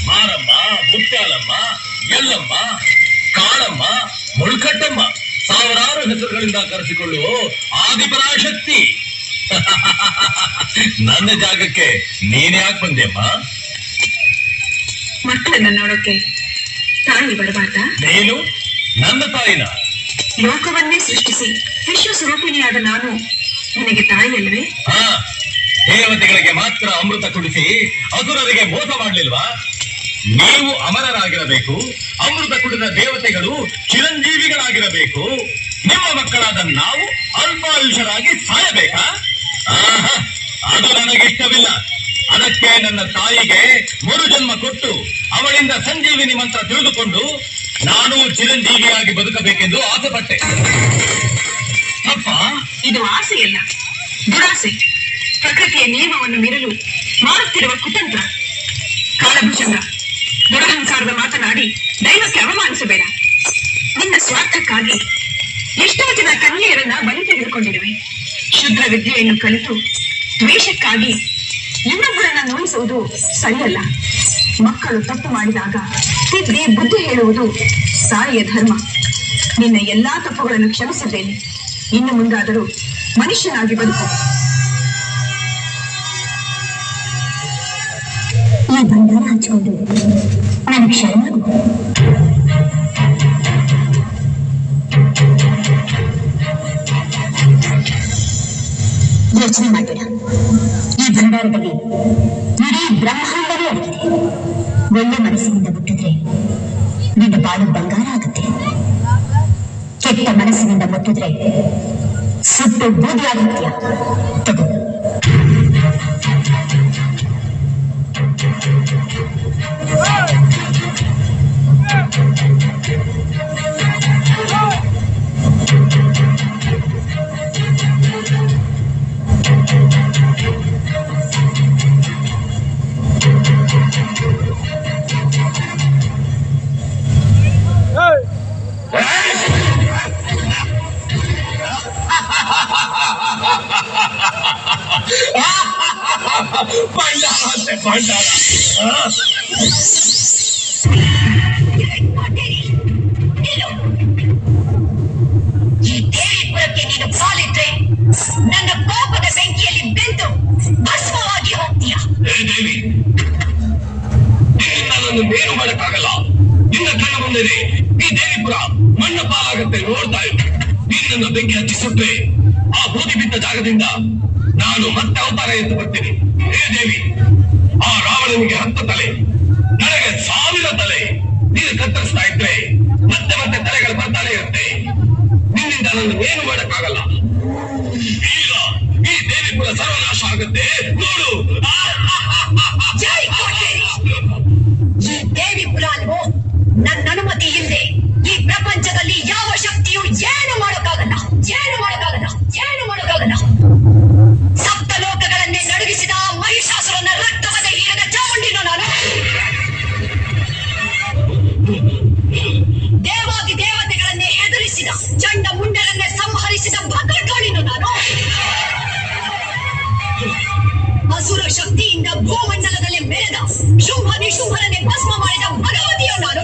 ಮಾರಮ್ಮ, ಮುತ್ಯಾಲಮ್ಮ, ಎಲ್ಲಮ್ಮ, ಕಾಳಮ್ಮ, ಮುಳ್ಕಟ್ಟಮ್ಮ, ಸಾವಿರಾರು ಹೆಸರುಗಳಿಂದ ಕರೆಸಿಕೊಳ್ಳುವ ಆದಿಪರಾಶಕ್ತಿ. ನನ್ನ ಜಾಗಕ್ಕೆ ನೀನ್ ಯಾಕೆ ಬಂದೆಮ್ಮ? ಮಕ್ಕಳನ್ನ ನೋಡೋಕೆ ತಾಯಿ ಬರಬಾರ್ದ? ನೀನು ನನ್ನ ತಾಯಿನ? ಲೋಕವನ್ನೇ ಸೃಷ್ಟಿಸಿ ವಿಶ್ವ ಸ್ವರೂಪಿಣಿಯಾದ ನಾನು ನಿನಗೆ ತಾಯಿಯಲ್ವೇ? ದೇವತೆಗಳಿಗೆ ಮಾತ್ರ ಅಮೃತ ಕುಡಿಸಿ ಅಸುರರಿಗೆ ಮೋಸ ಮಾಡ್ಲಿಲ್ವಾ? ನೀವು ಅಮರರಾಗಿರಬೇಕು, ಅಮೃತ ಕುಡಿದ ದೇವತೆಗಳು ಚಿರಂಜೀವಿಗಳಾಗಿರಬೇಕು. ನಿಮ್ಮ ಮಕ್ಕಳಾದ ನಾವು ಅಲ್ಪಾಯುಷರಾಗಿ ಸಾಯಬೇಕಾ? ಅದು ನನಗಿಷ್ಟವಿಲ್ಲ. ಅದಕ್ಕೆ ನನ್ನ ತಾಯಿಗೆ ಮರುಜನ್ಮ ಕೊಟ್ಟು ಅವಳಿಂದ ಸಂಜೀವಿನಿ ಮಂತ್ರ ತಿಳಿದುಕೊಂಡು ನಾನು ಚಿರಂಜೀವಿಯಾಗಿ ಬದುಕಬೇಕೆಂದು ಆಸೆ ಪಟ್ಟೆ. ಅಪ್ಪ, ಇದು ಆಸೆಯಲ್ಲ, ದುರಾಸೆ. ಪ್ರಕೃತಿಯ ನಿಯಮವನ್ನು ಮೀರಲು ಮಾಡುತ್ತಿರುವ ಕುತಂತ್ರ. ಕಾಲಭುಜಂಗ, ದುರಹಂಕಾರದ ಮಾತನಾಡಿ ದೈವಕ್ಕೆ ಅವಮಾನಿಸಬೇಡ. ನಿನ್ನ ಸ್ವಾರ್ಥಕ್ಕಾಗಿ ಎಷ್ಟೋ ಜನ ಕನ್ಯೆಯರನ್ನ ಬಲಿ ತೆಗೆದುಕೊಂಡಿರುವೆ. ಶುದ್ಧ ವಿದ್ಯೆಯನ್ನು ಕಲಿತು ದ್ವೇಷಕ್ಕಾಗಿ ಇನ್ನೊಬ್ಬರನ್ನ ನೋಯಿಸುವುದು ಸರಿಯಲ್ಲ. ಮಕ್ಕಳು ತಪ್ಪು ಮಾಡಿದಾಗ ತಿದ್ದಿ ಬುದ್ಧಿ ಹೇಳುವುದು ತಾಯಿಯ ಧರ್ಮ. ನಿನ್ನ ಎಲ್ಲಾ ತಪ್ಪುಗಳನ್ನು ಕ್ಷಮಿಸಿದ್ದೇನೆ. ಇನ್ನು ಮುಂದಾದರೂ ಮನುಷ್ಯನಾಗಿ ಬದುಕು. ಈ ಬಂಡಾರ ಹಚ್ಚಿಕೊಂಡು ನಾನು ಕ್ಷಣವಾಗು. ಯೋಚನೆ ಮಾಡಬೇಡ. ಈ ಭಂಡಾರದಲ್ಲಿ ಇಡೀ ಬ್ರಹ್ಮಾಂಡವೇ ಅಡಗಿದೆ. ಒಳ್ಳೆ ಮನಸ್ಸಿನಿಂದ ಮುಟ್ಟಿದ್ರೆ ನಿನ್ನ ಬಾಳು ಬಂಗಾರ ಆಗುತ್ತೆ. ಕೆಟ್ಟ ಮನಸ್ಸಿನಿಂದ ಮುಟ್ಟಿದ್ರೆ ಸುಟ್ಟು ಬೂದಿಯಾಗುತ್ತೀಯ. ತಗೋ. ಭಂಡಾರ ಈ ದೇವಿಪುರಕ್ಕೆ ನೀನು ಪಾಲಿಟ್ರೆ ನನ್ನ ಕೋಪದ ಬೆಂಕಿಯಲ್ಲಿ ಬೆಂದು ಭಸ್ಮವಾಗಿ ಹೋಗ್ತೀಯ. ದೇವಿ, ನನ್ನನ್ನು ಏನು ಮಾಡಕ್ಕಾಗಲ್ಲ. ನಿನ್ನ ಕಣ್ಣ ಮುಂದೆ ಈ ದೇವಿಪುರ ಮಣ್ಣ ಪಾಲಾಗತ್ತೆ ನೋಡ್ತಾ ಇರು. ನೀನು ನನ್ನ ಬೆಂಕಿ ಹಚ್ಚಿ ಸುಟ್ರೆ ಆ ಬೂದಿ ಬಿದ್ದ ಜಾಗದಿಂದ ನಾನು ಮತ್ತೆ ಅವತಾರ ಎದ್ದು ಬರ್ತೀನಿ. ಹೇ ದೇವಿ, ಆ ರಾವಣನಿಗೆ 10 ತಲೆ, ನನಗೆ 1000 ತಲೆ. ನೀನು ಕತ್ತರಿಸ್ತಾ ಇದ್ರೆ ಮತ್ತೆ ಮತ್ತೆ ತಲೆಗಳು ಬರ್ತಾನೆ ಇರುತ್ತೆ. ನಿನ್ನಿಂದ ನನ್ನ ಏನು ಮಾಡಕ್ಕಾಗಲ್ಲ. ಈಗ ಈ ದೇವಿಪುರ ಸರ್ವನಾಶ ಆಗುತ್ತೆ ನೋಡು. ಈ ದೇವಿಪುರ ಅಲ್ವೋ ನನ್ನ ಅನುಮತಿ ಇಲ್ಲದೆ ಈ ಪ್ರಪಂಚದಲ್ಲಿ ಯಾವ ಶಕ್ತಿಯು ಏನು ಮಾಡೋಕ್ಕಾಗಲ್ಲ. ಸಪ್ತ ಲೋಕಗಳನ್ನೇ ನಡುಗಿಸಿದ ಮಹಿಷಾಸುರನ ರಕ್ತವದ ಹೀರದ ಚಾಮುಂಡಿನೋ ನಾನು. ದೇವಾದಿ ದೇವತೆಗಳನ್ನೇ ಹೆದರಿಸಿದ ಚಂಡ ಮುಂಡರನ್ನೇ ಸಂಹರಿಸಿದ ಭದ್ರಕಾಳಿನೋ ನಾನು. ಅಸುರ ಶಕ್ತಿಯಿಂದ ಭೂಮಂಡಲದಲ್ಲಿ ಮೆರೆದ ಶುಂಭ ನಿಶುಂಭರನ್ನೇ ಭಸ್ಮ ಮಾಡಿದ ಭಗವತಿಯೋ ನಾನು.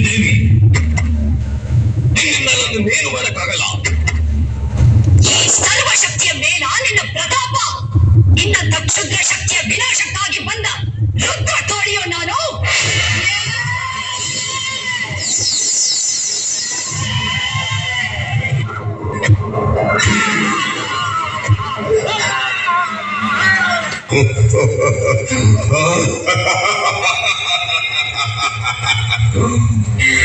ದೇವಿ, ನನ್ನನ್ನು ಏನು ಮಾಡಕ್ಕಾಗಲ್ಲ. ಈ ಸರ್ವಶಕ್ತಿಯ ಮೇಲ ನಿನ್ನ ಪ್ರತಾಪ. ನಿನ್ನಂತ ಕ್ಷುದ್ರ ಶಕ್ತಿಯ ವಿನಾಶಕ್ಕಾಗಿ ಬಂದ ರುದ್ರ ತೋಳಿಯೋ ನಾನು.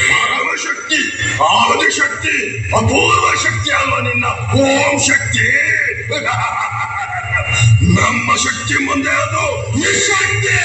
ಪರಮಶಕ್ತಿ, ಆದಿಶಕ್ತಿ, ಅಪೂರ್ವ ಶಕ್ತಿ ಅಲ್ವಾ ನಿನ್ನ ಓಂ ಶಕ್ತಿ. ನಮ್ಮ ಶಕ್ತಿ ಮುಂದೆ ಅದು ನಿಶಕ್ತಿ.